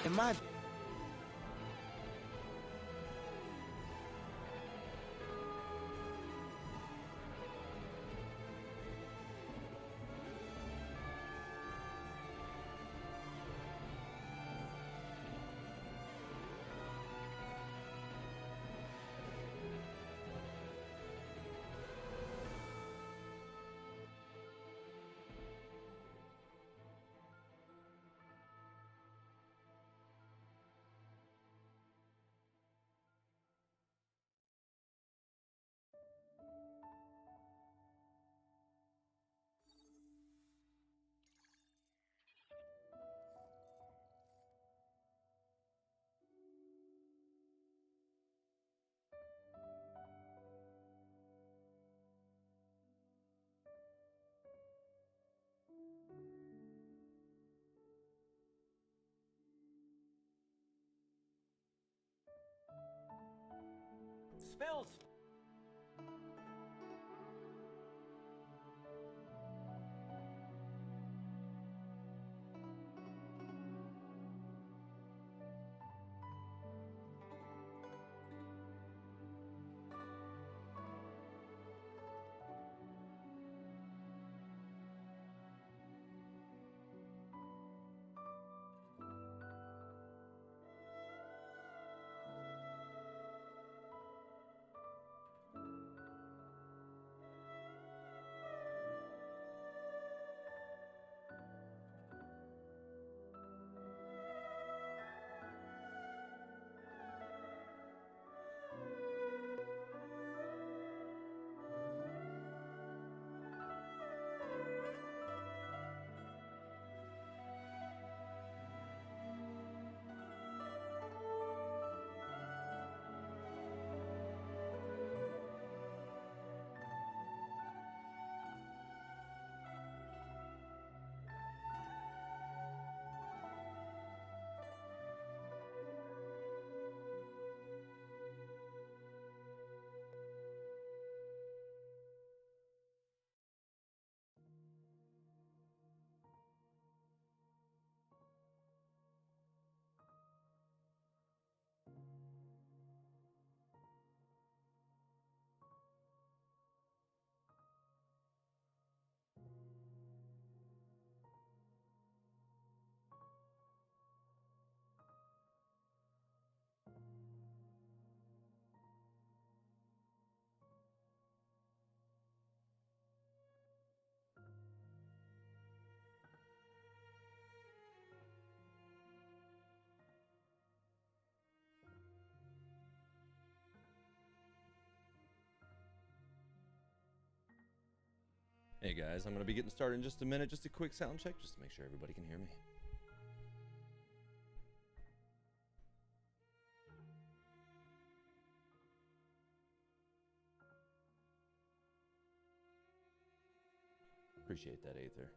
In my Spills! Hey guys, I'm going to be getting started in just a minute. Just a quick sound check, just to make sure everybody can hear me. Appreciate that, Aether.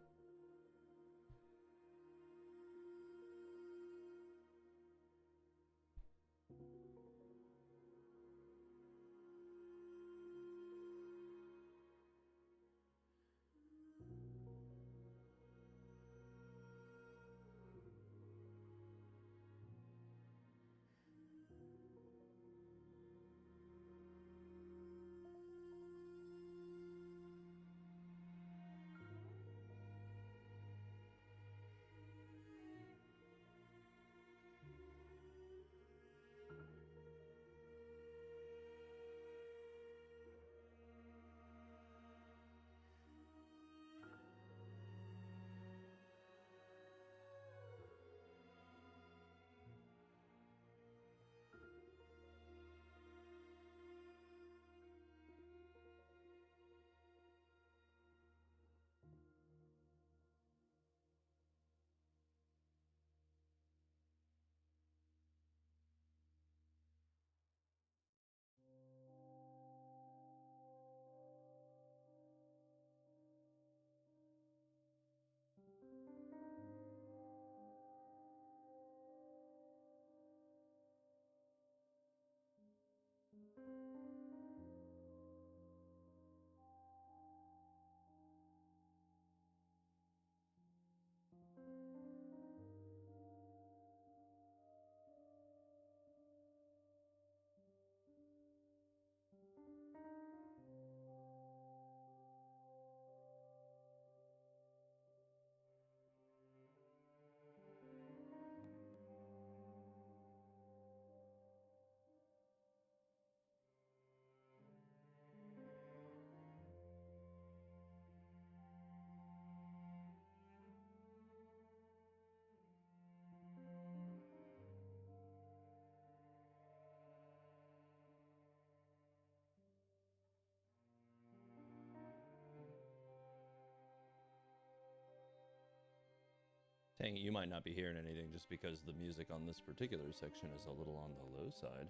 Dang it, you might not be hearing anything just because the music on this particular section is a little on the low side.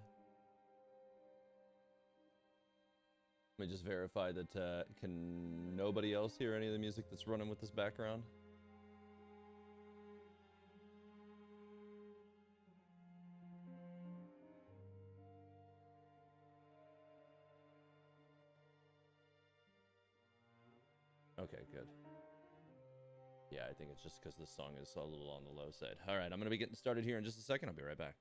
Let me just verify that, can nobody else hear any of the music that's running with this background? Okay, good. Yeah, I think it's just because this song is a little on the low side. All right, I'm going to be getting started here in just a second. I'll be right back.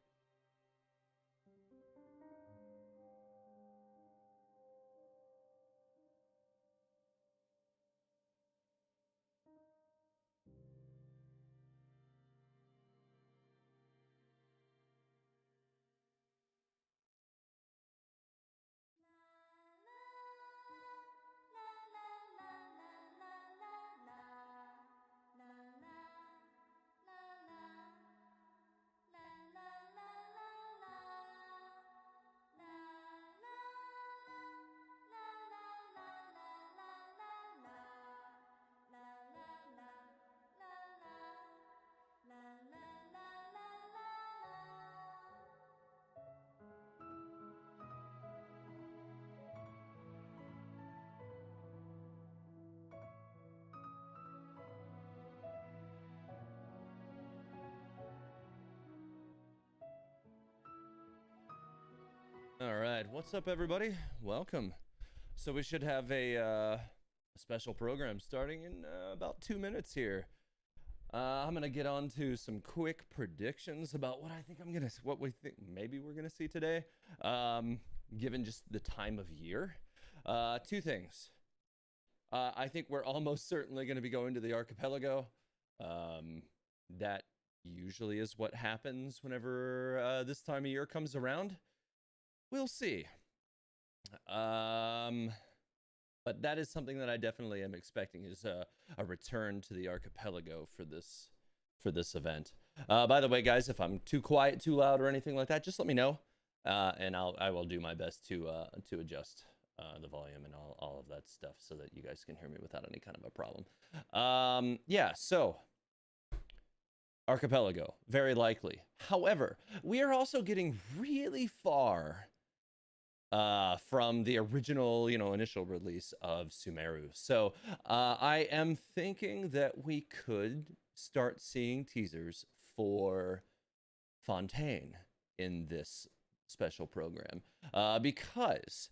All right, what's up, everybody? Welcome. So we should have a special program starting in about 2 minutes here. I'm gonna get on to some quick predictions about what I think what we think maybe we're gonna see today, given just the time of year. Two things. I think we're almost certainly gonna be going to the archipelago. That usually is what happens whenever this time of year comes around. We'll see. But that is something that I definitely am expecting, is a return to the archipelago for this event. By the way, guys, if I'm too quiet, too loud, or anything like that, just let me know, and I will do my best to adjust the volume and all of that stuff so that you guys can hear me without any kind of a problem. Yeah, so archipelago, very likely. However, we are also getting really far from the original, initial release of Sumeru. So I am thinking that we could start seeing teasers for Fontaine in this special program, because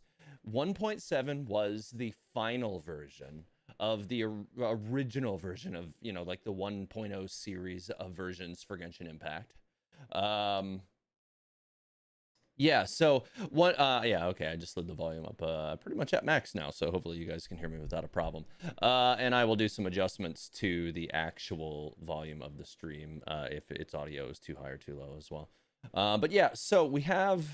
1.7 was the final version of the original version of, like the 1.0 series of versions for Genshin Impact. Yeah, so okay, I just slid the volume up pretty much at max now, so hopefully you guys can hear me without a problem. And I will do some adjustments to the actual volume of the stream if its audio is too high or too low as well. But yeah, so we have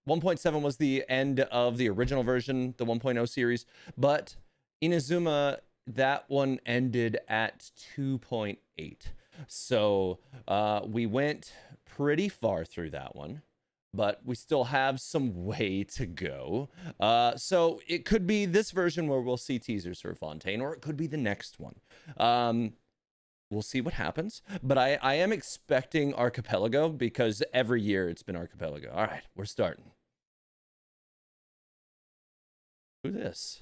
1.7 was the end of the original version, the 1.0 series, but Inazuma, that one ended at 2.8. So we went pretty far through that one, but we still have some way to go. So it could be this version where we'll see teasers for Fontaine, or it could be the next one. We'll see what happens, but I am expecting Archipelago, because every year it's been Archipelago. All right, we're starting. Who's this?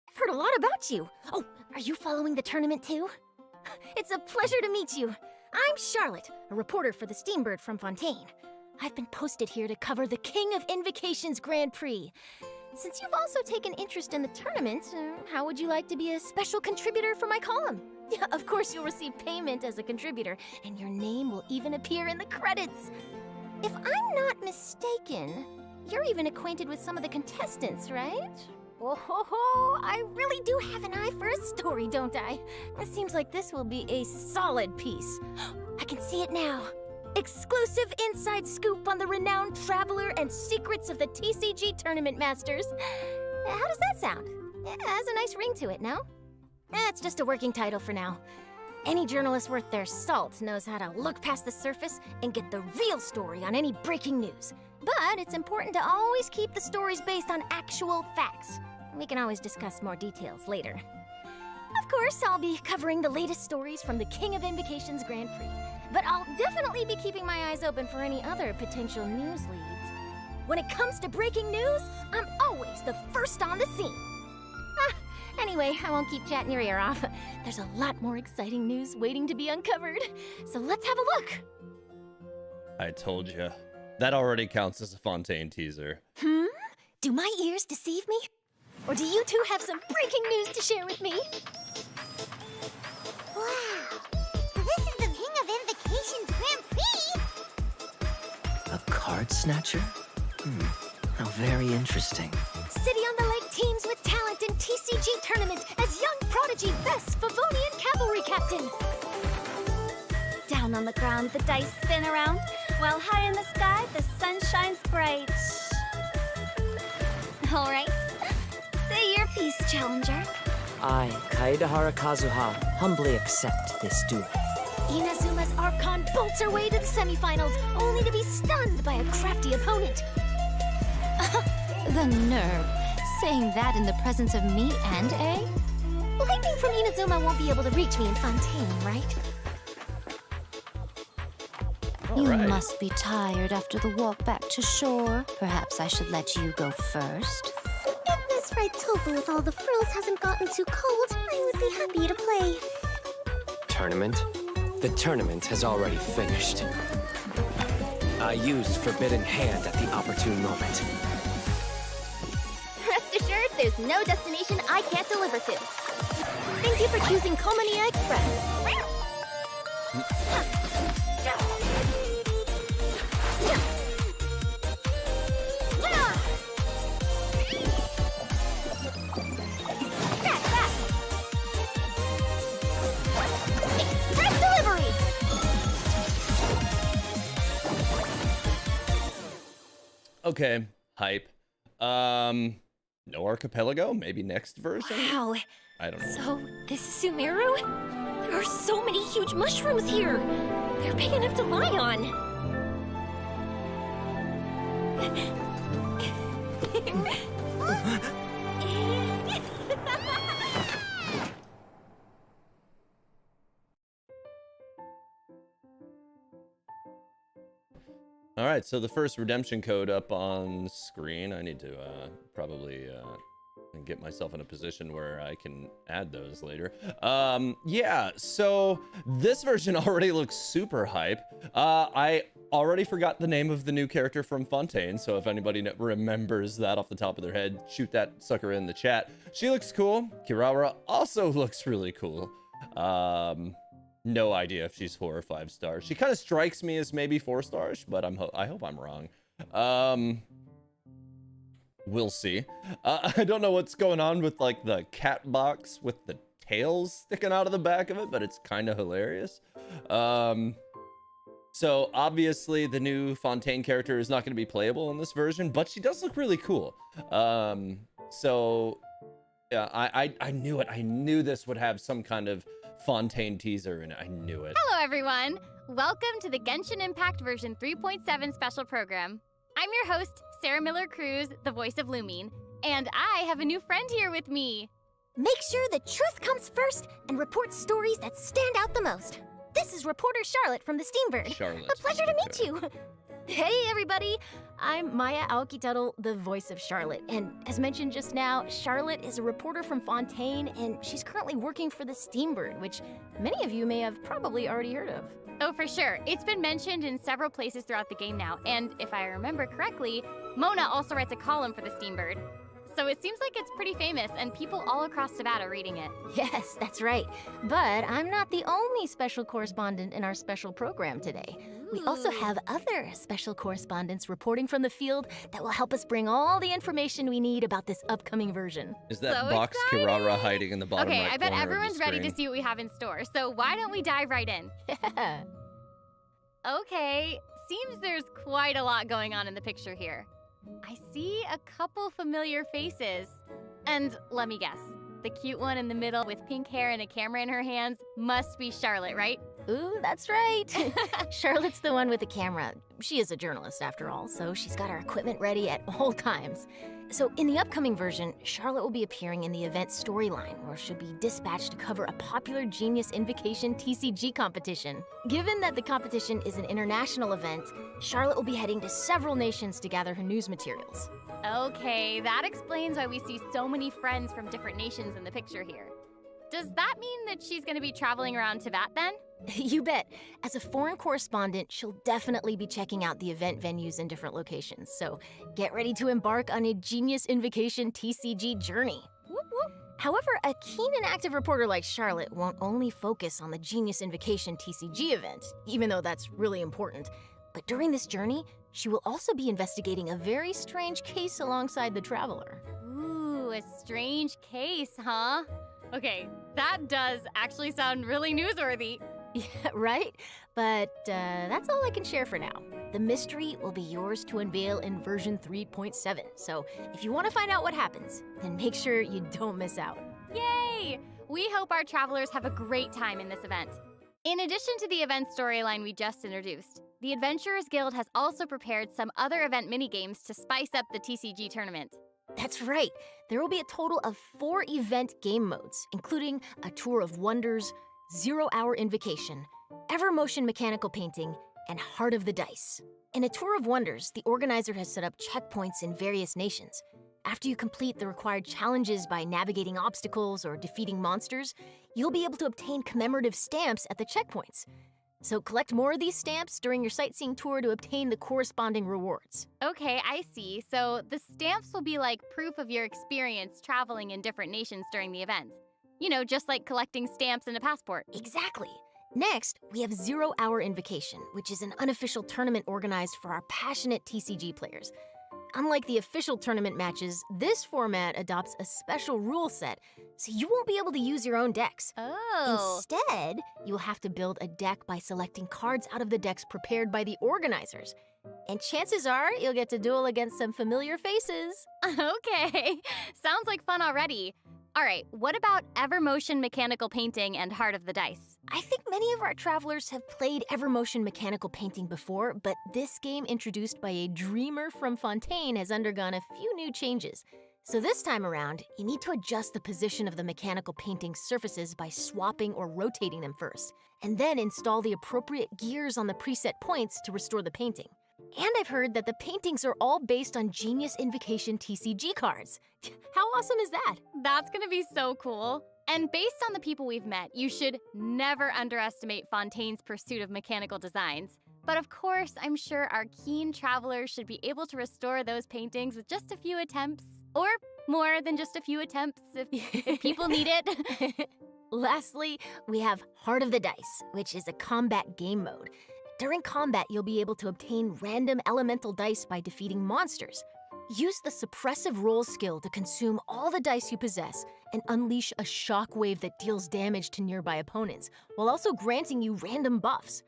I've heard a lot about you. Oh, are you following the tournament too? It's a pleasure to meet you. I'm Charlotte, a reporter for the Steambird from Fontaine. I've been posted here to cover the King of Invocations Grand Prix. Since you've also taken interest in the tournament, how would you like to be a special contributor for my column? Yeah, of course you'll receive payment as a contributor, and your name will even appear in the credits. If I'm not mistaken, you're even acquainted with some of the contestants, right? Oh ho ho, I really do have an eye for a story, don't I? It seems like this will be a solid piece. I can see it now. Exclusive inside scoop on the renowned traveler and secrets of the TCG Tournament Masters. How does that sound? It has a nice ring to it, no? It's just a working title for now. Any journalist worth their salt knows how to look past the surface and get the real story on any breaking news. But it's important to always keep the stories based on actual facts. We can always discuss more details later. Of course, I'll be covering the latest stories from the King of Invocations Grand Prix. But I'll definitely be keeping my eyes open for any other potential news leads. When it comes to breaking news, I'm always the first on the scene. Anyway, I won't keep chatting your ear off. There's a lot more exciting news waiting to be uncovered. So let's have a look. I told you. That already counts as a Fontaine teaser. Do my ears deceive me? Or do you two have some breaking news to share with me? Wow! So this is the King of Invocations Grand Prix? A card snatcher? How very interesting. City on the Lake teams with talent in TCG tournament as young prodigy best Favonian cavalry captain. Down on the ground, the dice spin around, while high in the sky, the sun shines bright. All right. Say your piece, challenger. I, Kaedahara Kazuha, humbly accept this duel. Inazuma's Archon bolts her way to the semifinals, only to be stunned by a crafty opponent. The nerve. Saying that in the presence of me and A? Lightning from Inazuma won't be able to reach me in Fontaine, right? You Alright. must be tired after the walk back to shore. Perhaps I should let you go first. If this red tofu with all the frills hasn't gotten too cold, I would be happy to play. Tournament? The tournament has already finished. I used Forbidden Hand at the opportune moment. Rest assured, there's no destination I can't deliver to. Thank you for choosing Komania Express. Express delivery! Okay, hype. No archipelago? Maybe next version? Wow. I don't know. So, this is Sumeru? There are so many huge mushrooms here. They're big enough to lie on. All right, so the first redemption code up on screen. I need to probably get myself in a position where I can add those later. Yeah, so this version already looks super hype. I already forgot the name of the new character from Fontaine, so if anybody remembers that off the top of their head, shoot that sucker in the chat. She looks cool. Kirara also looks really cool. No idea if she's 4 or 5 stars. She kind of strikes me as maybe 4 stars, but I hope I'm wrong. We'll see. I don't know what's going on with like the cat box with the tails sticking out of the back of it, but it's kind of hilarious. So obviously the new Fontaine character is not going to be playable in this version, but she does look really cool. So yeah, I knew it. I knew this would have some kind of Fontaine teaser in it. I knew it. Hello, everyone. Welcome to the Genshin Impact version 3.7 special program. I'm your host, Sarah Miller-Cruz, the voice of Lumine, and I have a new friend here with me. Make sure the truth comes first and report stories that stand out the most. This is reporter Charlotte from the Steambird. Charlotte. A pleasure to meet you. Hey, everybody. I'm Maya Aoki-Tuttle, the voice of Charlotte. And as mentioned just now, Charlotte is a reporter from Fontaine, and she's currently working for the Steambird, which many of you may have probably already heard of. Oh, for sure. It's been mentioned in several places throughout the game now, and if I remember correctly, Mona also writes a column for the Steambird. So it seems like it's pretty famous, and people all across Nevada are reading it. Yes, that's right. But I'm not the only special correspondent in our special program today. We also have other special correspondents reporting from the field that will help us bring all the information we need about this upcoming version. Is that So box excited! Kirara hiding in the bottom Okay, right I bet corner of the everyone's ready to screen? see what we have in store, so why don't we dive right in? Okay, seems there's quite a lot going on in the picture here. I see a couple familiar faces. And let me guess, the cute one in the middle with pink hair and a camera in her hands must be Charlotte, right? Ooh, that's right. Charlotte's the one with the camera. She is a journalist after all, so she's got her equipment ready at all times. So, in the upcoming version, Charlotte will be appearing in the event storyline, where she'll be dispatched to cover a popular Genius Invocation TCG competition. Given that the competition is an international event, Charlotte will be heading to several nations to gather her news materials. Okay, that explains why we see so many friends from different nations in the picture here. Does that mean that she's gonna be traveling around Tibet then? You bet. As a foreign correspondent, she'll definitely be checking out the event venues in different locations, so get ready to embark on a Genius Invocation TCG journey. Whoop whoop. However, a keen and active reporter like Charlotte won't only focus on the Genius Invocation TCG event, even though that's really important, but during this journey, she will also be investigating a very strange case alongside the traveler. Ooh, a strange case, huh? Okay, that does actually sound really newsworthy. Yeah, right? But that's all I can share for now. The mystery will be yours to unveil in version 3.7, so if you want to find out what happens, then make sure you don't miss out. Yay! We hope our travelers have a great time in this event. In addition to the event storyline we just introduced, the Adventurers Guild has also prepared some other event minigames to spice up the TCG tournament. That's right. There will be a total of 4 event game modes, including a Tour of Wonders, 0-Hour Invocation, Evermotion Mechanical Painting, and Heart of the Dice. In a Tour of Wonders, the organizer has set up checkpoints in various nations. After you complete the required challenges by navigating obstacles or defeating monsters, you'll be able to obtain commemorative stamps at the checkpoints. So collect more of these stamps during your sightseeing tour to obtain the corresponding rewards. Okay, I see. So the stamps will be like proof of your experience traveling in different nations during the event. You know, just like collecting stamps in a passport. Exactly. Next, we have 0-Hour Invocation, which is an unofficial tournament organized for our passionate TCG players. Unlike the official tournament matches, this format adopts a special rule set, so you won't be able to use your own decks. Oh. Instead, you'll have to build a deck by selecting cards out of the decks prepared by the organizers. And chances are you'll get to duel against some familiar faces. Okay, sounds like fun already. All right, what about Evermotion Mechanical Painting and Heart of the Dice? I think many of our travelers have played Evermotion Mechanical Painting before, but this game introduced by a dreamer from Fontaine has undergone a few new changes. So this time around, you need to adjust the position of the mechanical painting surfaces by swapping or rotating them first, and then install the appropriate gears on the preset points to restore the painting. And I've heard that the paintings are all based on Genius Invocation TCG cards. How awesome is that? That's gonna be so cool. And based on the people we've met, you should never underestimate Fontaine's pursuit of mechanical designs. But of course, I'm sure our keen travelers should be able to restore those paintings with just a few attempts. Or more than just a few attempts if people need it. Lastly, we have Heart of the Dice, which is a combat game mode. During combat, you'll be able to obtain random elemental dice by defeating monsters. Use the suppressive roll skill to consume all the dice you possess and unleash a shockwave that deals damage to nearby opponents, while also granting you random buffs.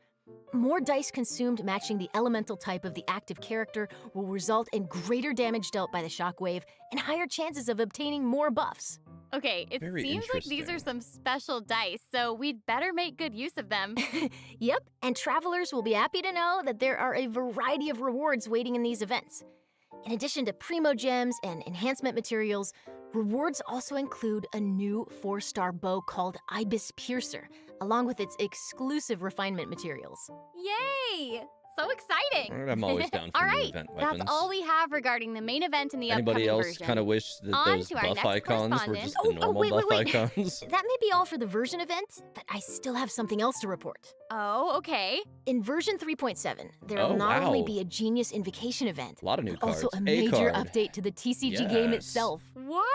More dice consumed matching the elemental type of the active character will result in greater damage dealt by the shockwave and higher chances of obtaining more buffs. Okay, it Very seems like these are some special dice, so we'd better make good use of them. Yep, and travelers will be happy to know that there are a variety of rewards waiting in these events. In addition to primo gems and enhancement materials, rewards also include a new 4-star bow called Ibis Piercer, along with its exclusive refinement materials. Yay! So exciting! I'm always down for All new right, event weapons. that's all we have regarding the main event in the Anybody upcoming else version. kind of wish that On those to our buff next icons were correspondent. just the normal wait. buff icons? That may be all for the version event, but I still have something else to report. Oh, okay. In version 3.7, there Oh, will not only wow. be a Genius Invocation event, A lot of new but cards. also a major card. update to the TCG game Yes. itself. What?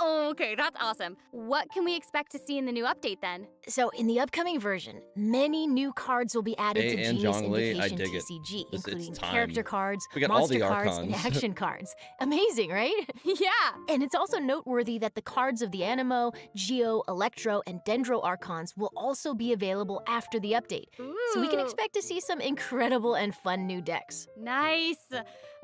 Oh, okay, that's awesome. What can we expect to see in the new update then? So, in the upcoming version, many new cards will be added Hey, to and Genius Zhongli, I Invocation dig it. TCG, It's including time. character cards, We got all monster the cards, and archons. action cards. Amazing, right? Yeah. And it's also noteworthy that the cards of the Animo, Geo, Electro, and Dendro Archons will also be available after the update. So we can Ooh, expect to see some incredible and fun new decks. Nice.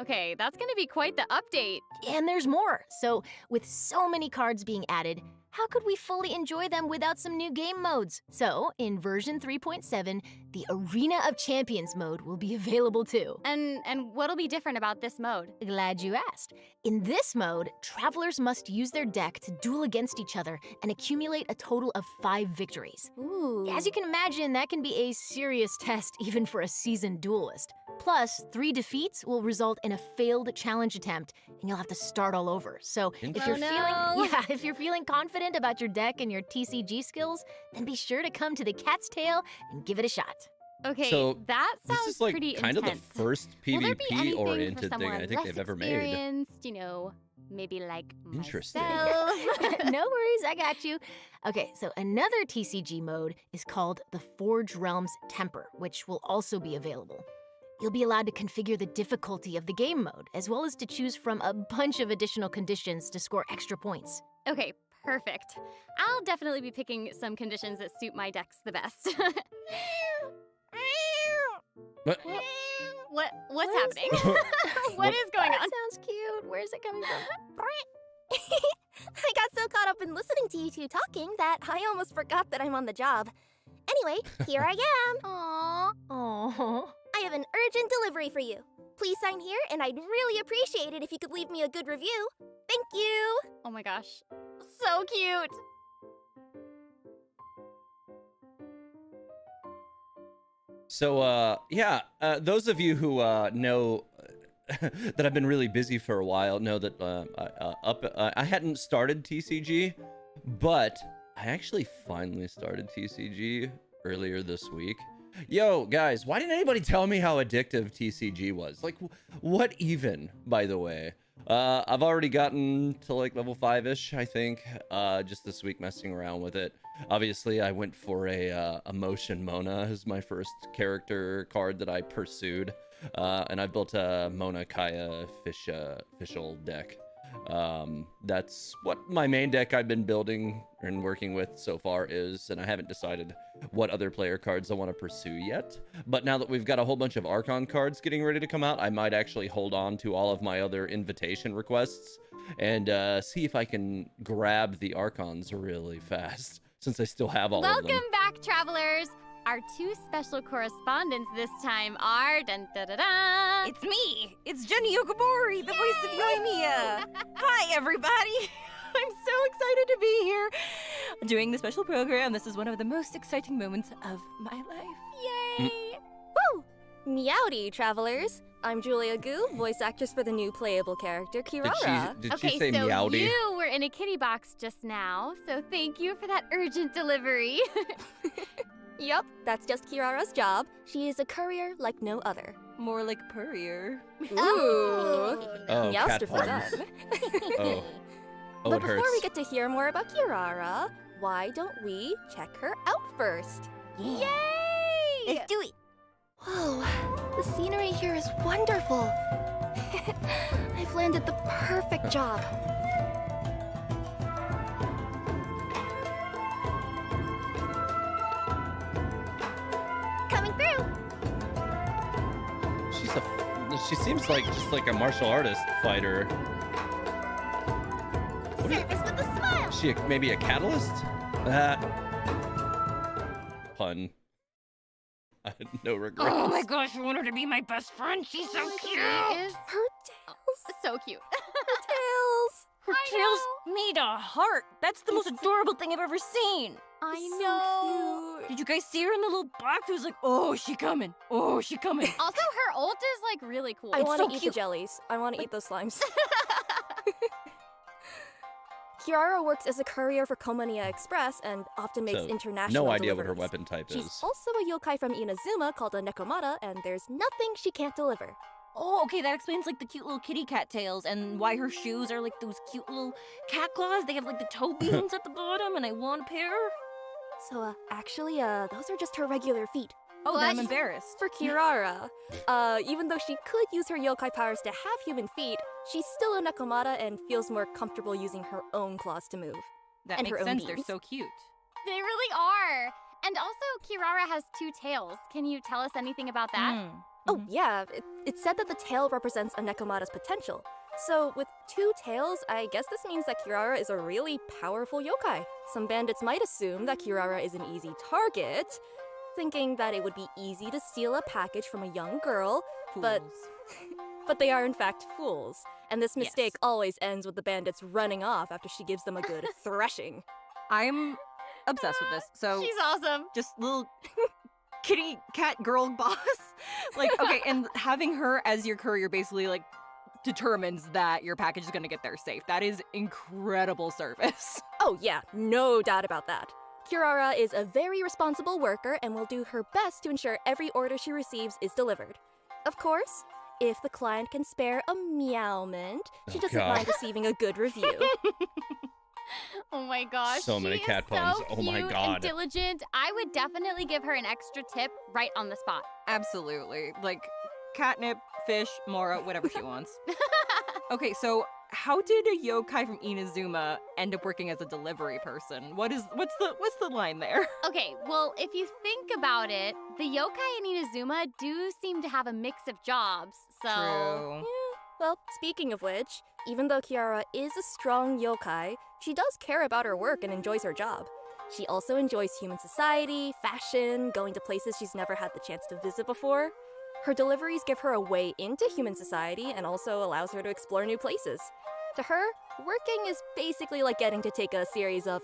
Okay, that's gonna be quite the update. And there's more. So with so many cards being added, how could we fully enjoy them without some new game modes? So, in version 3.7, the Arena of Champions mode will be available too. And what'll be different about this mode? Glad you asked. In this mode, travelers must use their deck to duel against each other and accumulate a total of 5 victories. Ooh. As you can imagine, that can be a serious test even for a seasoned duelist. Plus, 3 defeats will result in a failed challenge attempt, and you'll have to start all over. So, if you're if you're feeling confident about your deck and your TCG skills, then be sure to come to the Cat's Tail and give it a shot. Okay, So, that sounds This is like pretty kind of intense. the first Will there be PvP anything oriented for thing someone I think less they've ever made. experienced, you know, maybe like Interesting. myself? No worries, I got you. Okay, so another TCG mode is called the Forge Realms Temper, which will also be available. You'll be allowed to configure the difficulty of the game mode, as well as to choose from a bunch of additional conditions to score extra points. Okay, perfect. I'll definitely be picking some conditions that suit my decks the best. What? What's happening? What is going on? That sounds cute. Where's it coming from? I got so caught up in listening to you two talking that I almost forgot that I'm on the job. Anyway, here I am. Aww. Aww. I have an urgent delivery for you. Please sign here, and I'd really appreciate it if you could leave me a good review. Thank you! Oh my gosh. So cute. So, those of you who know that I've been really busy for a while know that I hadn't started TCG, but I actually finally started TCG earlier this week. Yo, guys, why didn't anybody tell me how addictive TCG was? Like, what even, by the way? I've already gotten to like level 5-ish, I think, just this week messing around with it. Obviously, I went for a Motion Mona as my first character card that I pursued. And I built a Mona Kaya official deck. That's what my main deck I've been building and working with so far is, and I haven't decided what other player cards I want to pursue yet. But now that we've got a whole bunch of Archon cards getting ready to come out, I might actually hold on to all of my other invitation requests and see if I can grab the Archons really fast, since I still have all of them. Welcome back, travelers. Our 2 special correspondents this time are It's me! It's Jenny Yokomori, the voice of Yoimiya! Hi, everybody! I'm so excited to be here doing the special program. This is one of the most exciting moments of my life. Yay! Woo! Meowdy, travelers. I'm Julia Gu, voice actress for the new playable character, Kirara. Did Okay, she say so meowdy? you were in a kitty box just now, so thank you for that urgent delivery. Yup, that's just Kirara's job. She is a courier like no other. More like Purrier. Ooh! Oh, cat Meowster for puns. fun. Oh, But it before hurts. we get to hear more about Kirara, why don't we check her out first? Yay! Let's do it! Whoa, the scenery here is wonderful. I've landed the perfect job. Coming through! She seems like just like a martial artist fighter. Service with a smile! Is she maybe a catalyst? Pun. I had no regrets. Oh my gosh, I want her to be my best friend. She's so cute! Is Her tails! so cute. Tails! Her I tail's made a heart. That's the most adorable thing I've ever seen. I So know. cute. Did you guys see her in the little box? It was like, oh, she coming. Oh, she coming. Also, her ult is like really cool. I want to so eat cute. the jellies. I want to eat those slimes. Kirara works as a courier for Komania Express and often makes So, international no idea what her deliveries. weapon type She's is. also a yokai from Inazuma called a Nekomata, and there's nothing she can't deliver. Oh, okay, that explains like the cute little kitty cat tails and why her shoes are like those cute little cat claws. They have like the toe beams at the bottom, and I want a pair. So, actually, those are just her regular feet. Oh, then I'm What? embarrassed. For Kirara, even though she could use her yokai powers to have human feet, she's still a Nekomata and feels more comfortable using her own claws to move. That and her makes own sense. They're beams. so cute. They really are. And also, Kirara has 2 tails. Can you tell us anything about that? Oh, yeah, it said that the tail represents a Nekomata's potential. So, with 2 tails, I guess this means that Kirara is a really powerful yokai. Some bandits might assume that Kirara is an easy target, thinking that it would be easy to steal a package from a young girl, but they are in fact fools. And this mistake always ends with the bandits running off after she gives them a good threshing. I'm obsessed with this. So She's awesome. just little kitty cat girl boss. Like, okay, and having her as your courier basically like determines that your package is gonna get there safe. That is incredible service. Oh yeah, no doubt about that. Kirara is a very responsible worker and will do her best to ensure every order she receives is delivered. Of course, if the client can spare a meowment, she doesn't God. mind receiving a good review. Oh my gosh. So many she cat is so puns. Oh my cute God. And diligent. I would definitely give her an extra tip right on the spot. Absolutely. Like catnip, fish, Mora, whatever she wants. Okay, so how did a yokai from Inazuma end up working as a delivery person? What's the line there? Okay, well, if you think about it, the yokai in Inazuma do seem to have a mix of jobs, so... True. Well, speaking of which, even though Kirara is a strong yokai, she does care about her work and enjoys her job. She also enjoys human society, fashion, going to places she's never had the chance to visit before. Her deliveries give her a way into human society and also allows her to explore new places. To her, working is basically like getting to take a series of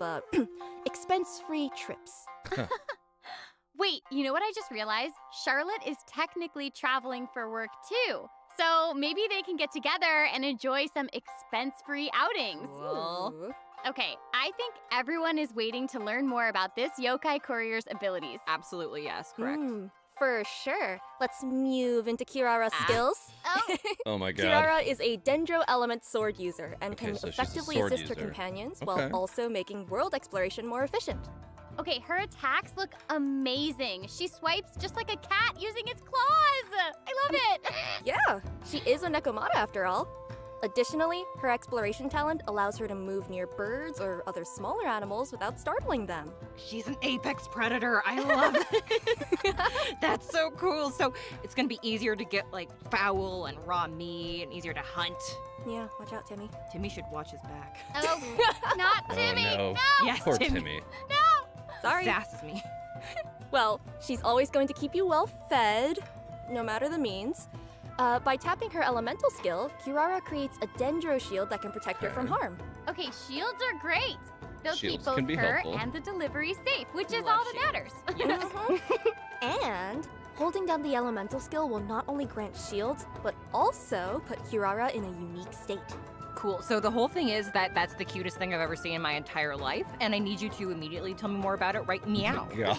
expense-free trips. Wait, you know what I just realized? Charlotte is technically traveling for work too. So maybe they can get together and enjoy some expense-free outings. Cool. Ooh. Okay, I think everyone is waiting to learn more about this yokai courier's abilities. Absolutely, yes, correct. For sure. Let's move into Kirara's skills. Oh, Oh my God. Kirara is a Dendro element sword user and Okay, can so she's a effectively sword assist her user. companions Okay. while also making world exploration more efficient. okay, her attacks look amazing. She swipes just like a cat using its claws. I love it. Yeah, she is a Nekomata after all. Additionally, her exploration talent allows her to move near birds or other smaller animals without startling them. She's an apex predator. I love it. That's so cool. So it's gonna be easier to get like fowl and raw meat and easier to hunt. Yeah, watch out, Timmy. Timmy should watch his back. Oh, not Timmy. Oh, no. Yes, Poor Timmy. Timmy. Sorry. Sasses me. Well, she's always going to keep you well fed, no matter the means. By tapping her elemental skill, Kirara creates a Dendro shield that can protect her from harm. Okay, shields are great. They'll Shields keep both can be her helpful. and the delivery safe, which is Love all that matters. And holding down the elemental skill will not only grant shields, but also put Kirara in a unique state. Cool. So the whole thing is that that's the cutest thing I've ever seen in my entire life, and I need you to immediately tell me more about it right meow. God.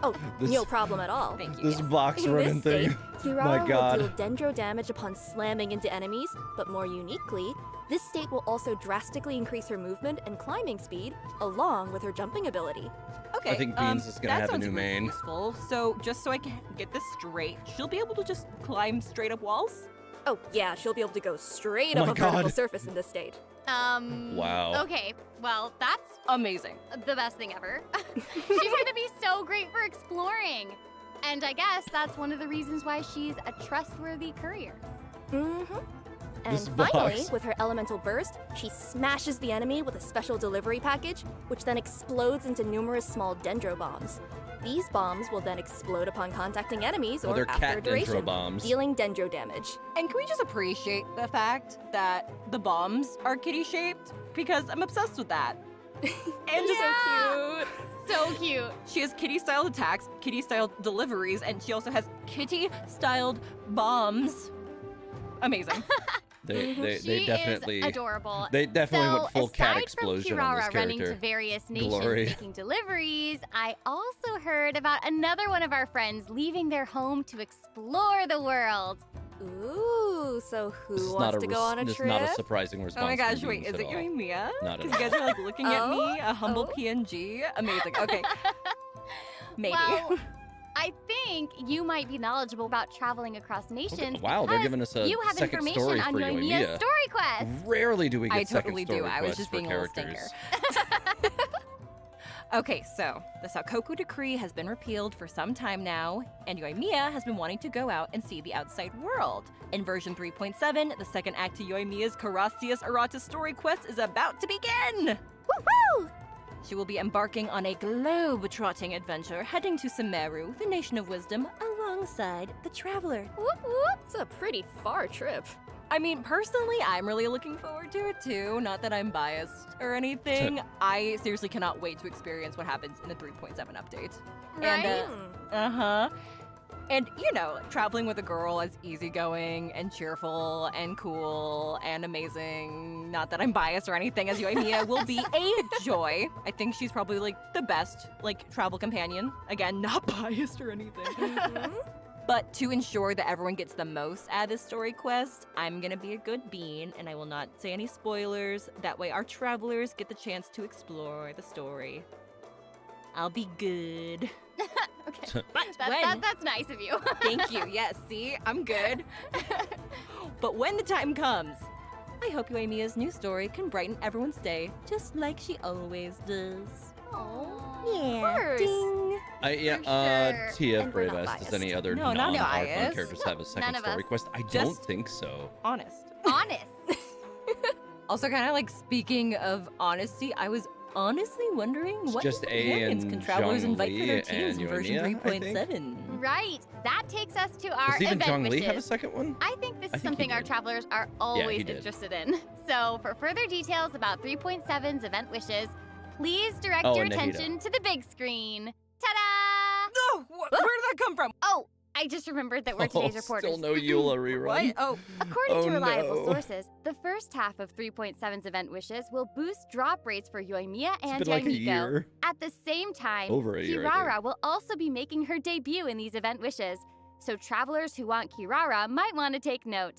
Oh, This- no problem at all. Thank you. This yes. box In running this thing. state, Kirara My will God. deal dendro damage upon slamming into enemies, but more uniquely, this state will also drastically increase her movement and climbing speed, along with her jumping ability. Okay. I think Beans is gonna that have a sounds new really main. Useful. So just so I can get this straight, she'll be able to just climb straight up walls. Oh yeah, she'll be able to go straight Oh up my a vertical God. surface in this state. Wow. Okay, well, that's Amazing. the best thing ever. She's gonna be so great for exploring. And I guess that's one of the reasons why she's a trustworthy courier. Mm-hmm. And This finally, box. with her elemental burst, she smashes the enemy with a special delivery package, which then explodes into numerous small dendro bombs. These bombs will then explode upon contacting enemies Oh, or they're after cat a duration, dendro bombs. dealing dendro damage. And can we just appreciate the fact that the bombs are kitty-shaped? Because I'm obsessed with that. And So cute. So cute. she has kitty-styled attacks, kitty-styled deliveries, and she also has kitty-styled bombs. Amazing. They She definitely is adorable. They definitely so, went full cat aside explosion from on Kirara this running to character. various nations Glory. making deliveries, I also heard about another one of our friends leaving their home to explore the world. Ooh, so who This is wants not to go on a this is trip? not a surprising response. Oh my gosh, from wait, Beans is at it you all. and Mia? Not at Because you guys are like looking at me, a humble Oh. PNG. Amazing. Okay. Maybe. Well, I think you might be knowledgeable about traveling across nations. Wow, they're because giving us a you have second information story on for you and Yoimiya's Mia. story quest. Rarely do we get I second totally story do. I was quests just for being a little characters. stinker. Okay, so the Sakoku Decree has been repealed for some time now, and Yoimiya has been wanting to go out and see the outside world. In version 3.7, the second act to Yoimiya's Carassius Errata story quest is about to begin! Woohoo! She will be embarking on a globe-trotting adventure heading to Sumeru, the Nation of Wisdom, alongside the Traveler. Whoop whoop! It's a pretty far trip. I mean, personally, I'm really looking forward to it too. Not that I'm biased or anything. I seriously cannot wait to experience what happens in the 3.7 update. Right? And, and, you know, traveling with a girl as easygoing and cheerful and cool and amazing, not that I'm biased or anything, as Yoimiya will be a joy. I think she's probably, like, the best, like, travel companion. Again, not biased or anything. But to ensure that everyone gets the most out of this story quest, I'm gonna be a good bean, and I will not say any spoilers. That way our travelers get the chance to explore the story. I'll be good. Okay. But when... That's nice of you. Thank you. Yes, see? I'm good. But when the time comes, I hope Yoimiya's new story can brighten everyone's day, just like she always does. Of Yeah. course. Ding. sure. Tia And we're not Bravest, does biased. any other No, not non-Archon biased. characters have a second none of story us. quest? I don't Just- think so. Honest. Honest. Also, kind of like speaking of honesty, I was honestly wondering what just A companions and can travelers Zhong invite for their Li teams and in version Yoimiya, I think. 3.7. Right. That takes us to our Does even event Zhong Li wishes. have a second one? I think this I is think he something our did. travelers are he always did. interested in. So, for further details about 3.7's event wishes, please direct Oh, your and Nahida. attention to the big screen. Ta-da! No! Where did that come from? Oh, I just remembered that we're today's Oh, reporters. still no Eula rerun. What? Oh, According Oh, to reliable no. sources, the first half of 3.7's event wishes will boost drop rates for Yoimiya and It's been like a Yaimiko. year. At the same time, Over a year, I Kirara think. will also be making her debut in these event wishes, so travelers who want Kirara might want to take note.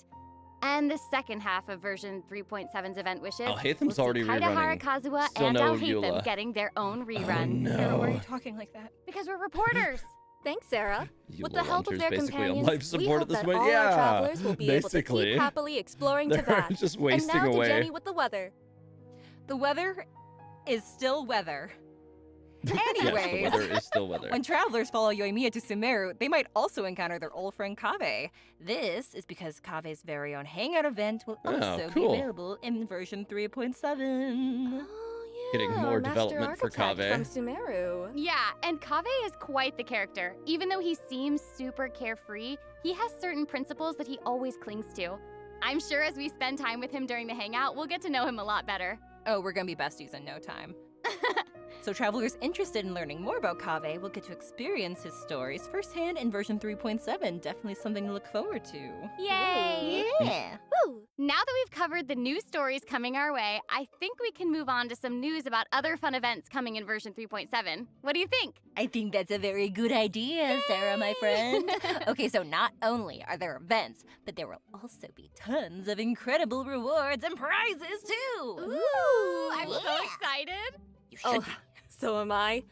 And the second half of version 3.7's event wishes Oh, will Hatham's see already Kaidahara rerunning. Kazuha Still and no Al Hatham Eula. getting their own Oh, reruns. Sarah, why are you no. talking like that? Because we're reporters. Thanks, Sarah. With the Eula help of Launcher's their basically on companions, life we support hope at this that point. all Yeah, our travelers will be able to basically. keep happily exploring They're Tavad. just And wasting now away. to Jenny with the weather. The weather is still weather. Yes, the Anyways, weather is still weather. when travelers follow Yoimiya to Sumeru, they might also encounter their old friend Kave. This is because Kave's very own hangout event will Oh, also cool. be available in version 3.7. Oh, yeah. Getting more Master development for Architect Kave. From Sumeru. Yeah, and Kave is quite the character. Even though he seems super carefree, he has certain principles that he always clings to. I'm sure as we spend time with him during the hangout, we'll get to know him a lot better. Oh, we're gonna be besties in no time. So travelers interested in learning more about Kave will get to experience his stories firsthand in version 3.7. Definitely something to look forward to. Yay! Yeah. Woo! Now that we've covered the new stories coming our way, I think we can move on to some news about other fun events coming in version 3.7. What do you think? I think that's a very good idea, Sarah, my friend. Okay, so not only are there events, but there will also be tons of incredible rewards and prizes too. Ooh, I'm so excited. You should Oh, be. so am I.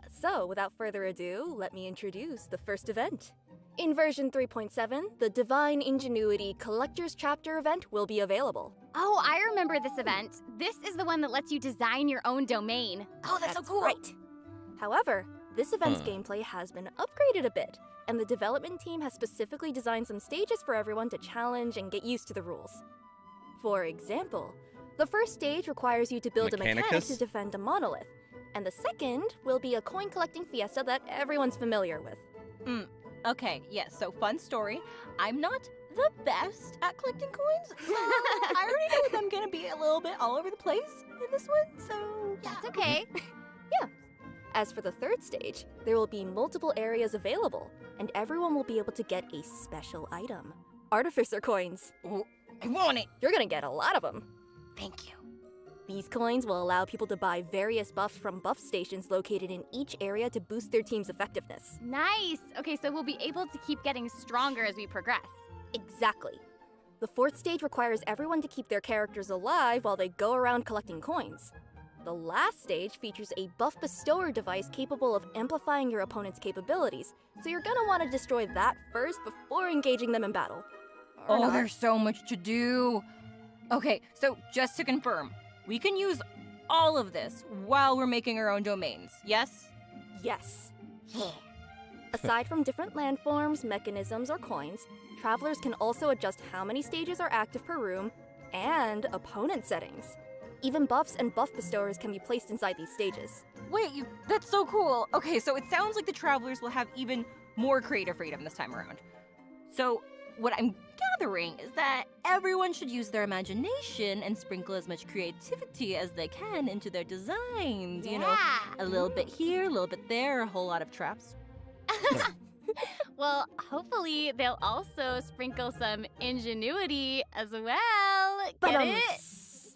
So, without further ado, let me introduce the first event. In version 3.7, the Divine Ingenuity Collector's Chapter event will be available. Oh, I remember this event. This is the one that lets you design your own domain. Oh, that's so cool. Right. However, this event's Huh. gameplay has been upgraded a bit, and the development team has specifically designed some stages for everyone to challenge and get used to the rules. For example, the first stage requires you to build a mechanic Mechanicus? to defend a monolith, and the second will be a coin-collecting fiesta that everyone's familiar with. Okay, yes, so fun story. I'm not the best at collecting coins, so I already know that I'm gonna be a little bit all over the place in this one, so yeah. That's okay. As for the third stage, there will be multiple areas available, and everyone will be able to get a special item. Artificer coins. Ooh, I want it. You're gonna get a lot of them. Thank you. These coins will allow people to buy various buffs from buff stations located in each area to boost their team's effectiveness. Nice. Okay, so we'll be able to keep getting stronger as we progress. Exactly. The fourth stage requires everyone to keep their characters alive while they go around collecting coins. The last stage features a buff bestower device capable of amplifying your opponent's capabilities, so you're gonna want to destroy that first before engaging them in battle. Or Oh, not. there's so much to do. Okay, so just to confirm, we can use all of this while we're making our own domains, yes? Yes. Aside from different landforms, mechanisms, or coins, travelers can also adjust how many stages are active per room and opponent settings. Even buffs and buff bestowers can be placed inside these stages. Wait, that's so cool. Okay, so it sounds like the travelers will have even more creative freedom this time around. So, what I'm gathering is that everyone should use their imagination and sprinkle as much creativity as they can into their designs. You know, a little bit here, a little bit there, a whole lot of traps. Well, hopefully they'll also sprinkle some ingenuity as well. Get it?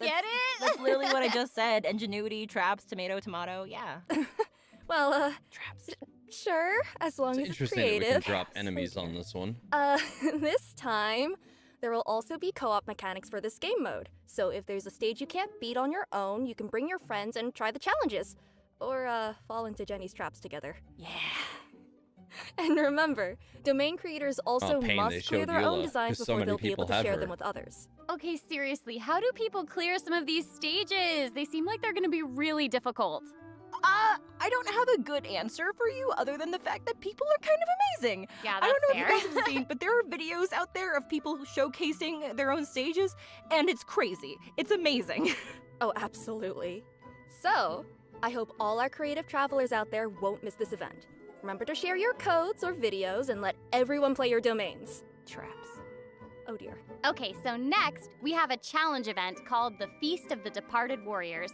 Get it? That's literally what I just said. Ingenuity, traps, tomato, tomato, yeah. Well, Traps. sure, as long It's as it's interesting that we creative. can drop enemies on this one. This time, there will also be co-op mechanics for this game mode. So if there's a stage you can't beat on your own, you can bring your friends and try the challenges. Or, fall into Jenny's traps together. Yeah. And remember, domain creators also pain, they must clear showed their Eula, own designs 'cause so before many they'll be able people to have share her. them with others. Okay, seriously, how do people clear some of these stages? They seem like they're gonna be really difficult. I don't have a good answer for you other than the fact that people are kind of amazing. Yeah, I that's don't know fair. if you guys have seen, but there are videos out there of people showcasing their own stages, and it's crazy. It's amazing. Oh, absolutely. So, I hope all our creative travelers out there won't miss this event. Remember to share your codes or videos and let everyone play your domains. Traps. Oh dear. Okay, so next, we have a challenge event called the Feast of the Departed Warriors.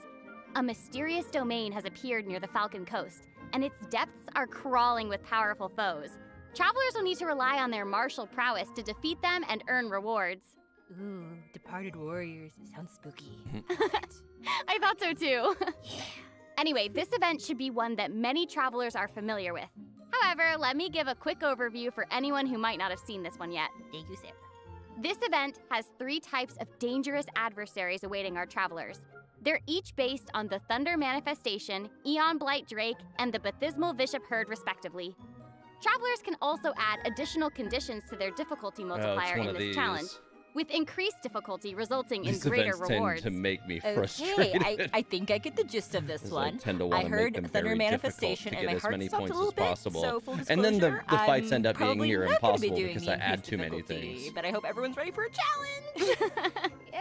A mysterious domain has appeared near the Falcon Coast, and its depths are crawling with powerful foes. Travelers will need to rely on their martial prowess to defeat them and earn rewards. Ooh, departed warriors. It sounds spooky. I thought so too. Anyway, this event should be one that many travelers are familiar with. However, let me give a quick overview for anyone who might not have seen this one yet. Thank you, Sarah. This event has 3 types of dangerous adversaries awaiting our travelers. They're each based on the Thunder Manifestation, Eon Blight Drake, and the Bathismal Bishop Herd, respectively. Travelers can also add additional conditions to their difficulty multiplier in this challenge, with increased difficulty resulting in These greater events rewards. tend to make me Okay, frustrated. I think I get the gist of this 'Cause one. I tend to I want to heard make them Thunder very Manifestation difficult to and my get as heart many stopped points a little as bit, possible. so full And then the disclosure, fights end up being probably near not gonna be impossible doing because I the add increased too many difficulty, things. But I hope everyone's ready for a challenge. Yeah,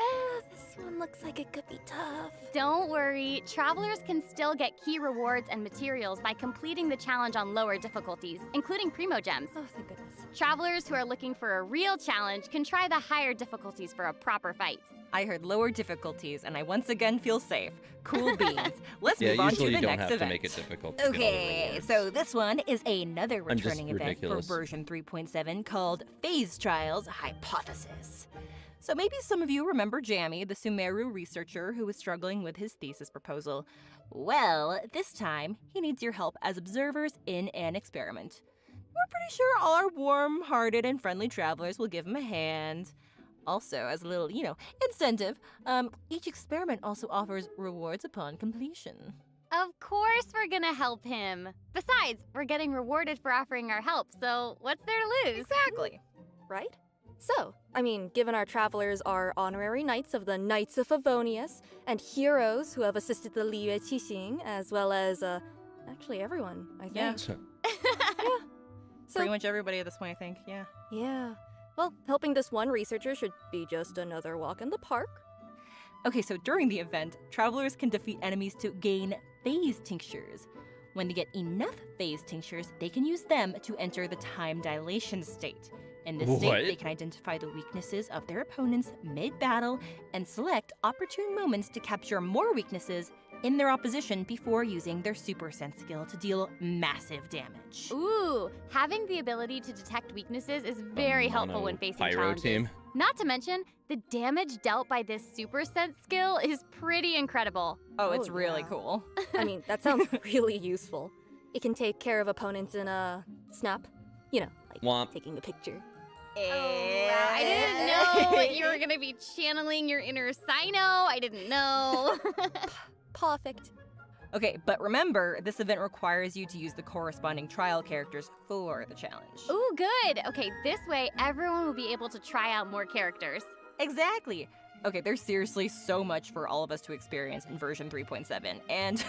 this one looks like it could be tough. Don't worry, travelers can still get key rewards and materials by completing the challenge on lower difficulties, including Primo Gems. Oh, thank goodness. Travelers who are looking for a real challenge can try the higher difficulties for a proper fight. I heard lower difficulties, and I once again feel safe. Cool beans. Let's Yeah, move on to usually the you don't next have event. to make it difficult to get all the Okay, rewards. so this one is another I'm just returning event for ridiculous. version 3.7 called Phase Trials Hypothesis. So maybe some of you remember Jammy, the Sumeru researcher who was struggling with his thesis proposal. Well, this time, he needs your help as observers in an experiment. We're pretty sure all our warm-hearted and friendly travelers will give him a hand. Also, as a little, incentive, each experiment also offers rewards upon completion. Of course we're gonna help him. Besides, we're getting rewarded for offering our help, so what's there to lose? Exactly. Right? So, given our travelers are honorary knights of the Knights of Favonius and heroes who have assisted the Liyue Qixing, as well as, actually everyone, I think. Yeah. So, Pretty much everybody at this point, I think, yeah. yeah. Well, helping this one researcher should be just another walk in the park. Okay, so during the event, travelers can defeat enemies to gain phase tinctures. When they get enough phase tinctures, they can use them to enter the time dilation state. In this What? state, they can identify the weaknesses of their opponents mid-battle and select opportune moments to capture more weaknesses in their opposition before using their Super Sense skill to deal massive damage. Ooh, having the ability to detect weaknesses is very helpful when facing Pyro challenges. team. Not to mention, the damage dealt by this Super Sense skill is pretty incredible. Oh, it's Oh, really yeah. cool. That sounds really useful. It can take care of opponents in a snap. Like Womp. taking a picture. Oh, wow. I didn't know that you were gonna be channeling your inner Sino. I didn't know. Perfect. Okay, but remember, this event requires you to use the corresponding trial characters for the challenge. Ooh, good. Okay, this way everyone will be able to try out more characters. Exactly. Okay, there's seriously so much for all of us to experience in version 3.7, and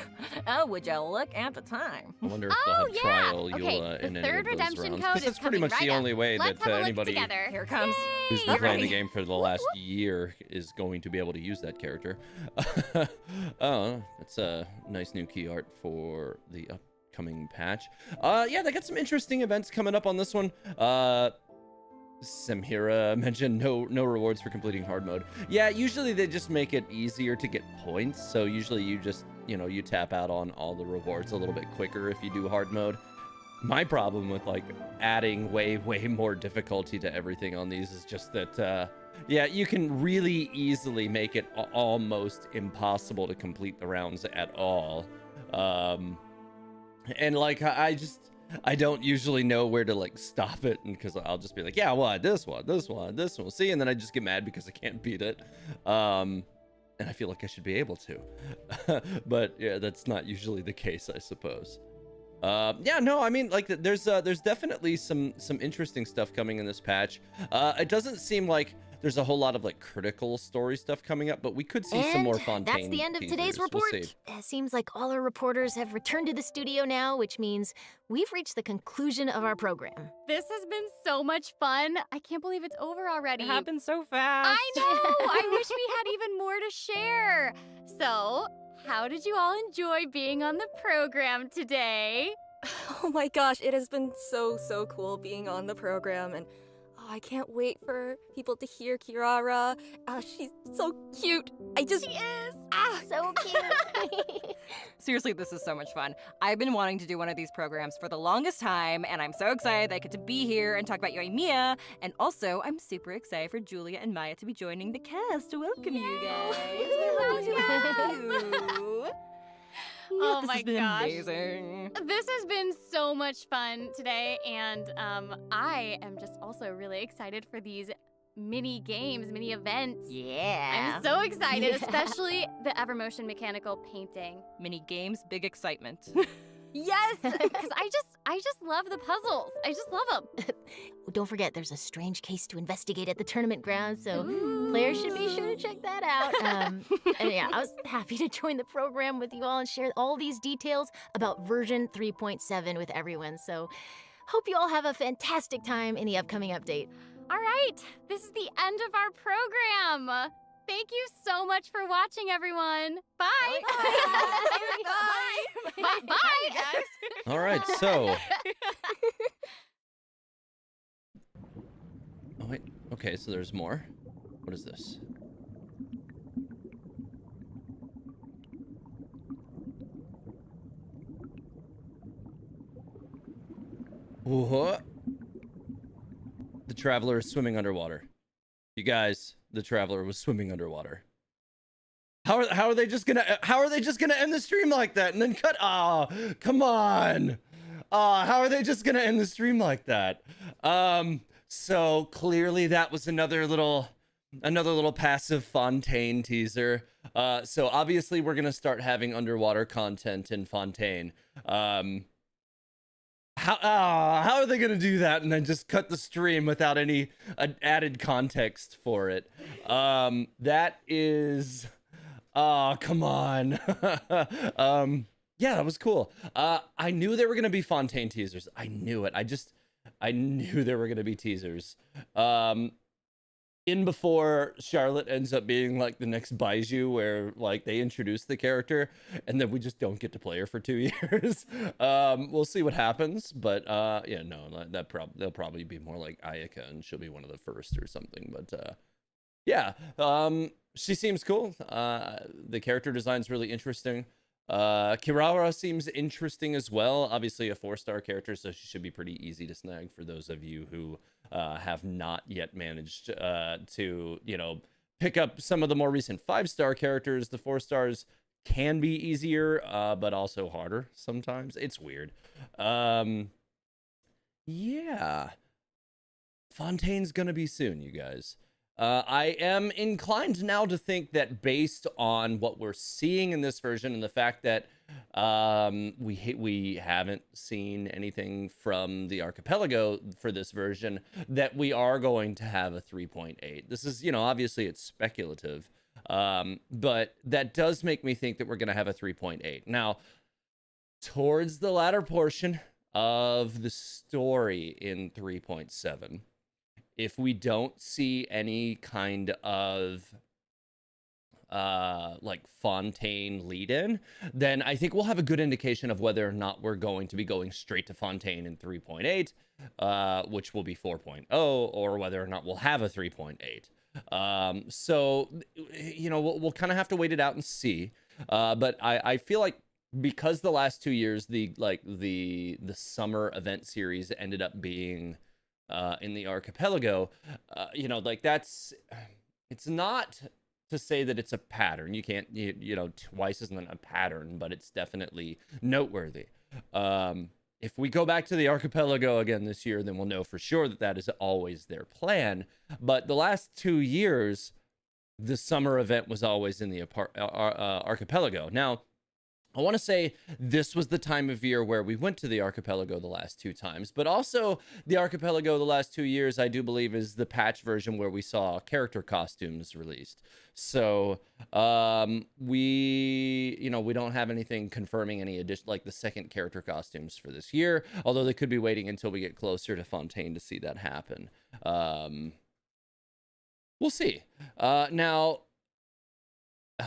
oh, would you look at the time? I wonder if they'll have trial Okay, Eula the in any third of those redemption rounds. code Because is that's pretty coming much the right only up. way Let's that have a look anybody together. Here it comes. who's been Yay! playing the game for the last year is going to be able to use that character. Oh, that's a nice new key art for the upcoming patch. Yeah, they got some interesting events coming up on this one. Samhira mentioned no rewards for completing hard mode. Yeah, usually they just make it easier to get points. So usually you just, you tap out on all the rewards a little bit quicker if you do hard mode. My problem with like adding way more difficulty to everything on these is just that, yeah, you can really easily make it almost impossible to complete the rounds at all. And like, I don't usually know where to like stop it, and because I'll just be like, yeah, well, this one, see, and then I just get mad because I can't beat it, and I feel like I should be able to, but yeah, that's not usually the case, I suppose. Yeah, no, I mean, like, there's definitely some interesting stuff coming in this patch. It doesn't seem like there's a whole lot of like critical story stuff coming up, but we could see some more Fontaine That's the end of teasers. today's We'll report. see. It seems like all our reporters have returned to the studio now, which means we've reached the conclusion of our program. This has been so much fun. I can't believe it's over already. It happened so fast. I know! I wish we had even more to share. So, how did you all enjoy being on the program today? Oh my gosh, it has been so cool being on the program, and I can't wait for people to hear Kirara. She's so cute. She is. So cute. Seriously, this is so much fun. I've been wanting to do one of these programs for the longest time, and I'm so excited that I get to be here and talk about Yoimiya. And also, I'm super excited for Julia and Maya to be joining the cast. Welcome, you guys. We're happy to have you. Oh This my has been gosh. amazing. This has been so much fun today, and I am just also really excited for these mini games, mini events. Yeah. I'm so excited, especially the Evermotion mechanical painting. Mini games, big excitement. Yes, because I just love the puzzles. I just love them. Don't forget, there's a strange case to investigate at the tournament grounds, so players should be sure to check that out. And yeah, I was happy to join the program with you all and share all these details about version 3.7 with everyone. So hope you all have a fantastic time in the upcoming update. All right, this is the end of our program. Thank you so much for watching, everyone. Bye. Bye. Bye. Bye, guys. All right, so. Oh wait. Okay, so there's more. What is this? What? The traveler is swimming underwater. You guys, the traveler was swimming underwater. How are they just gonna end the stream like that and then cut? Come on. How are they just gonna end the stream like that? So clearly that was another little passive Fontaine teaser. So obviously we're gonna start having underwater content in Fontaine. How are they gonna do that and then just cut the stream without any added context for it? That is, come on. Yeah, that was cool. I knew there were gonna be Fontaine teasers. I knew it. I knew there were gonna be teasers. In before Charlotte ends up being like the next Baiju, where like they introduce the character and then we just don't get to play her for 2 years. We'll see what happens, but yeah, no, they'll probably be more like Ayaka and she'll be one of the first or something. But yeah, she seems cool. The character design's really interesting. Kirara seems interesting as well. Obviously a 4-star character, so she should be pretty easy to snag for those of you who have not yet managed to, pick up some of the more recent 5-star characters. The 4 stars can be easier, but also harder sometimes. It's weird. Yeah. Fontaine's gonna be soon, you guys. I am inclined now to think that based on what we're seeing in this version and the fact that we haven't seen anything from the archipelago for this version, that we are going to have a 3.8. This is, obviously it's speculative, but that does make me think that we're going to have a 3.8. Now, towards the latter portion of the story in 3.7, if we don't see any kind of like Fontaine lead in, then I think we'll have a good indication of whether or not we're going to be going straight to Fontaine in 3.8, which will be 4.0, or whether or not we'll have a 3.8. So, we'll kind of have to wait it out and see. But I feel like because the last 2 years, the summer event series ended up being in the archipelago, it's not to say that it's a pattern. You can't, twice isn't a pattern, but it's definitely noteworthy. If we go back to the archipelago again this year, then we'll know for sure that that is always their plan. But the last 2 years, the summer event was always in the archipelago. Now, I want to say this was the time of year where we went to the archipelago the last 2 times, but also the archipelago the last 2 years, I do believe, is the patch version where we saw character costumes released. So we don't have anything confirming any addition, like the second character costumes for this year, although they could be waiting until we get closer to Fontaine to see that happen. We'll see. Now,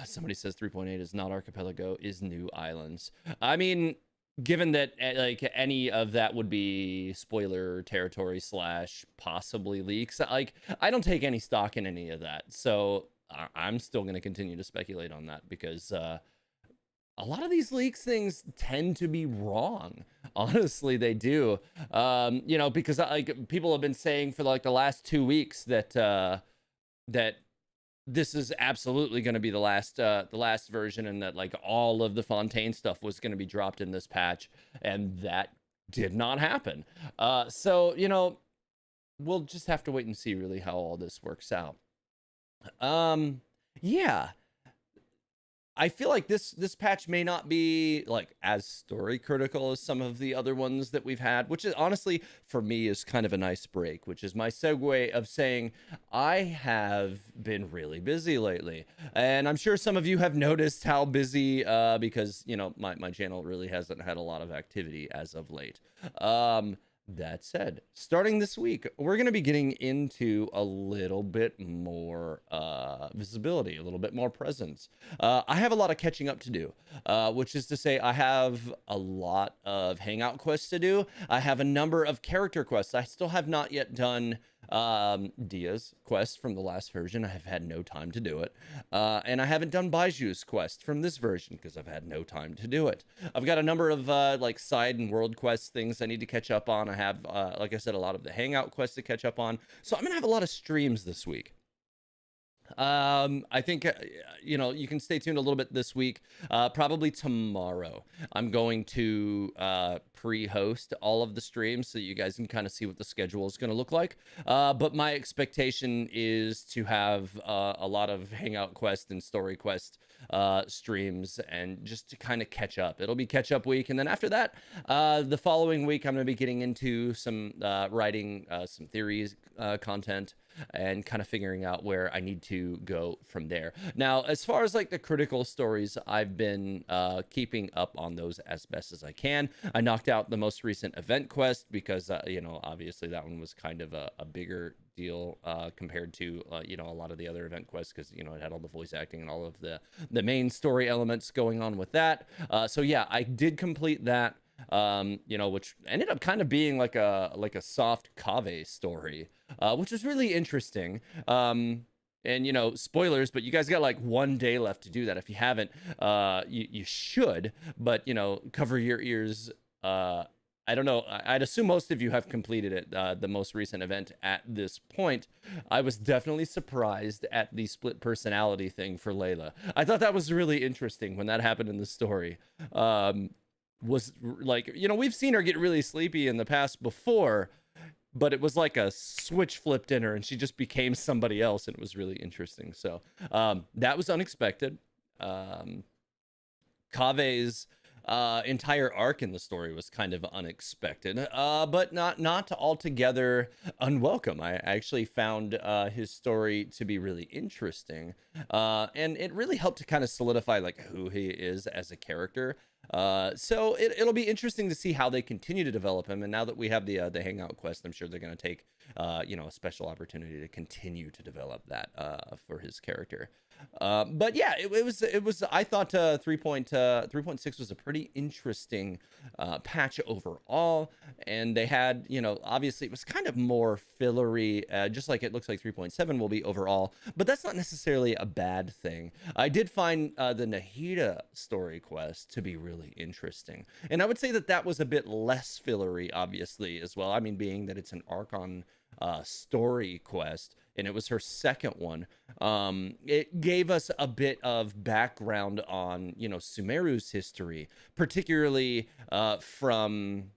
somebody says 3.8 is not archipelago, is new islands. I mean, given that like any of that would be spoiler territory / possibly leaks, like I don't take any stock in any of that. So I'm still going to continue to speculate on that because a lot of these leaks things tend to be wrong. Honestly, they do. Because like people have been saying for like the last 2 weeks that this is absolutely going to be the last version, and that like all of the Fontaine stuff was going to be dropped in this patch, and that did not happen. So we'll just have to wait and see really how all this works out. Yeah, I feel like this patch may not be like as story critical as some of the other ones that we've had, which is honestly for me is kind of a nice break, which is my segue of saying I have been really busy lately, and I'm sure some of you have noticed how busy because my channel really hasn't had a lot of activity as of late. That said, starting this week, we're going to be getting into a little bit more visibility, a little bit more presence. I have a lot of catching up to do, which is to say I have a lot of hangout quests to do. I have a number of character quests. I still have not yet done Dia's quest from the last version. I have had no time to do it. And I haven't done Baiju's quest from this version because I've had no time to do it. I've got a number of like side and world quest things I need to catch up on. I have, like I said, a lot of the hangout quests to catch up on. So I'm going to have a lot of streams this week. I think you can stay tuned a little bit this week. Probably tomorrow I'm going to pre-host all of the streams so you guys can kind of see what the schedule is going to look like, but my expectation is to have a lot of hangout quest and story quest streams, and just to kind of catch up. It'll be catch up week, and then after that the following week I'm going to be getting into some writing some theories content, and kind of figuring out where I need to go from there. Now, as far as like the critical stories, I've been keeping up on those as best as I can. I knocked out the most recent event quest because, obviously that one was kind of a bigger deal compared to, a lot of the other event quests, because, it had all the voice acting and all of the main story elements going on with that. So yeah, I did complete that. Which ended up kind of being like a soft Kaveh story, which was really interesting. And spoilers, but you guys got like 1 day left to do that. If you haven't, you should, but cover your ears. I don't know. I'd assume most of you have completed it, the most recent event at this point. I was definitely surprised at the split personality thing for Layla. I thought that was really interesting when that happened in the story. Was like, we've seen her get really sleepy in the past before, but it was like a switch flipped in her and she just became somebody else, and it was really interesting. So that was unexpected. Kave's entire arc in the story was kind of unexpected, but not altogether unwelcome. I actually found his story to be really interesting, and it really helped to kind of solidify like who he is as a character. So it'll be interesting to see how they continue to develop him. And now that we have the hangout quest, I'm sure they're going to take a special opportunity to continue to develop that for his character. But yeah, it was I thought 3.6 was a pretty interesting patch overall, and they had, obviously it was kind of more fillery, just like it looks like 3.7 will be overall, but that's not necessarily a bad thing. I did find the Nahida story quest to be really interesting, and I would say that was a bit less fillery, obviously, as well. I mean, being that it's an Archon story quest, and it was her second one. It gave us a bit of background on, Sumeru's history, particularly from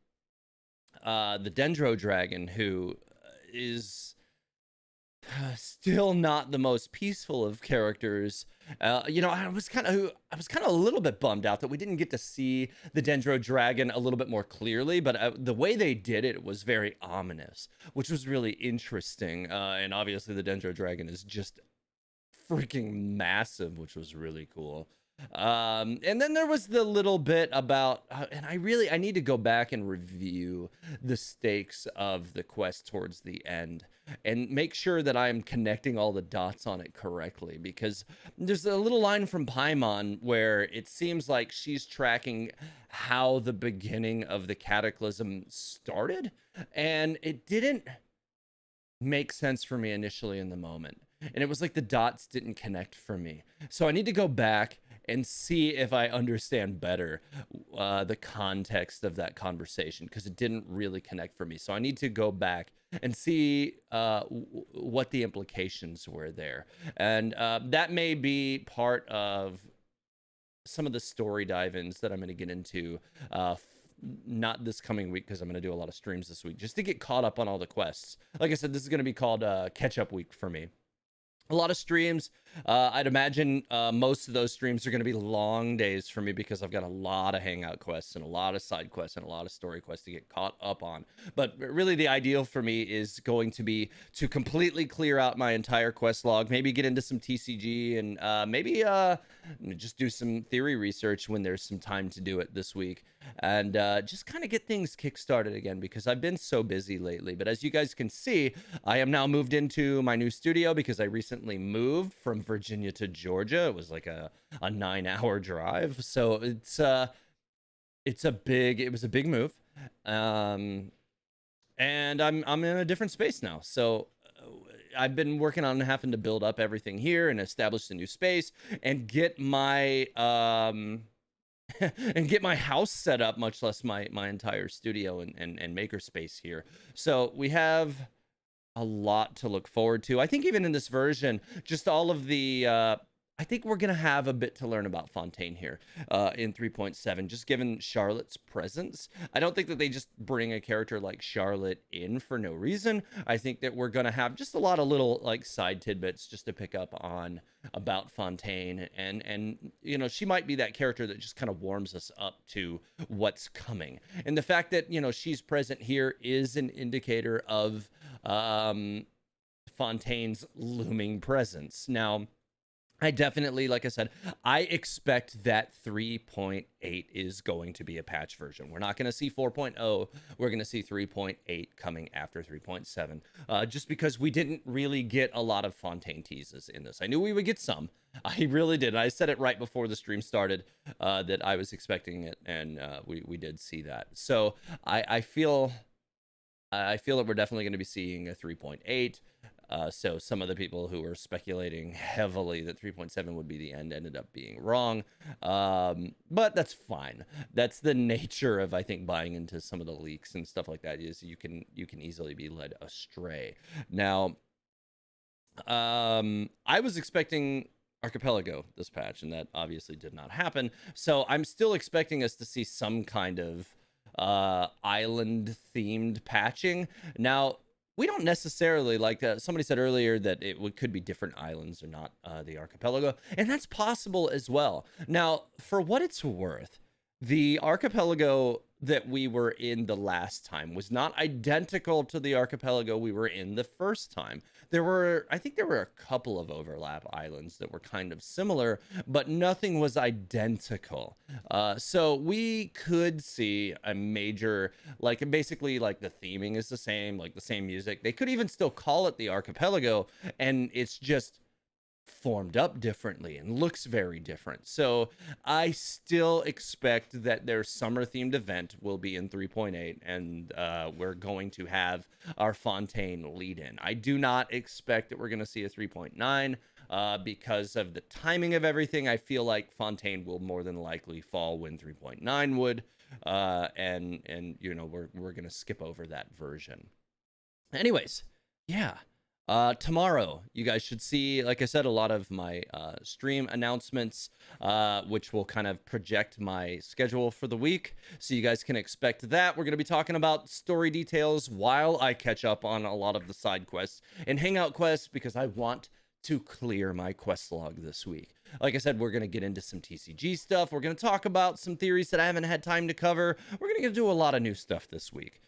the Dendro Dragon, who is still not the most peaceful of characters. I was kind of a little bit bummed out that we didn't get to see the Dendro Dragon a little bit more clearly, but the way they did it was very ominous, which was really interesting. And obviously the Dendro Dragon is just freaking massive, which was really cool. And then there was the little bit about, and I need to go back and review the stakes of the quest towards the end and make sure that I'm connecting all the dots on it correctly, because there's a little line from Paimon where it seems like she's tracking how the beginning of the cataclysm started, and it didn't make sense for me initially in the moment, and it was like the dots didn't connect for me. So I need to go back and see if I understand better the context of that conversation, because it didn't really connect for me. So I need to go back and see what the implications were there. And that may be part of some of the story dive-ins that I'm going to get into, not this coming week, because I'm going to do a lot of streams this week, just to get caught up on all the quests. Like I said, this is going to be called catch-up week for me. A lot of streams. I'd imagine most of those streams are going to be long days for me, because I've got a lot of hangout quests and a lot of side quests and a lot of story quests to get caught up on. But really the ideal for me is going to be to completely clear out my entire quest log, maybe get into some TCG, and maybe just do some theory research when there's some time to do it this week, and just kind of get things kickstarted again, because I've been so busy lately. But as you guys can see, I am now moved into my new studio, because I recently moved from Virginia to Georgia. It was like a 9-hour drive, so it was a big move, and I'm in a different space now. So I've been working on having to build up everything here and establish a new space and get my house set up, much less my entire studio and maker space here. So we have a lot to look forward to. I think even in this version, just all of the I think we're going to have a bit to learn about Fontaine here in 3.7, just given Charlotte's presence. I don't think that they just bring a character like Charlotte in for no reason. I think that we're going to have just a lot of little like side tidbits just to pick up on about Fontaine. And she might be that character that just kind of warms us up to what's coming. And the fact that, she's present here is an indicator of Fontaine's looming presence. Now, I definitely, like I said, I expect that 3.8 is going to be a patch version. We're not going to see 4.0. We're going to see 3.8 coming after 3.7, just because we didn't really get a lot of Fontaine teases in this. I knew we would get some. I really did. I said it right before the stream started that I was expecting it, and we did see that. So I feel that we're definitely going to be seeing a 3.8. So some of the people who were speculating heavily that 3.7 would be the end ended up being wrong. But that's fine. That's the nature of, I think, buying into some of the leaks and stuff like that, is you can easily be led astray. Now, I was expecting Archipelago this patch, and that obviously did not happen. So I'm still expecting us to see some kind of island themed patching. Now, we don't necessarily like somebody said earlier that could be different islands or not the archipelago, and that's possible as well. Now, for what it's worth, the archipelago that we were in the last time was not identical to the archipelago we were in the first time. I think there were a couple of overlap islands that were kind of similar, but nothing was identical. So we could see a major, like basically like the theming is the same, like the same music. They could even still call it the archipelago, and it's just formed up differently and looks very different. So I still expect that their summer themed event will be in 3.8, and we're going to have our Fontaine lead in. I do not expect that we're going to see a 3.9 because of the timing of everything. I feel like Fontaine will more than likely fall when 3.9 would, and you know, we're going to skip over that version. Anyways, yeah. Tomorrow, you guys should see, like I said, a lot of my stream announcements, which will kind of project my schedule for the week. So you guys can expect that. We're going to be talking about story details while I catch up on a lot of the side quests and hangout quests, because I want to clear my quest log this week. Like I said, we're going to get into some TCG stuff. We're going to talk about some theories that I haven't had time to cover. We're going to do a lot of new stuff this week.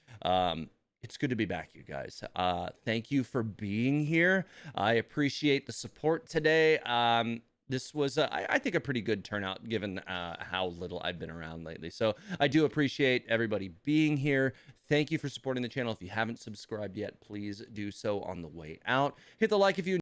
It's good to be back, you guys. Thank you for being here. I appreciate the support today. This was, I think, a pretty good turnout given how little I've been around lately. So I do appreciate everybody being here. Thank you for supporting the channel. If you haven't subscribed yet, please do so on the way out. Hit the like if you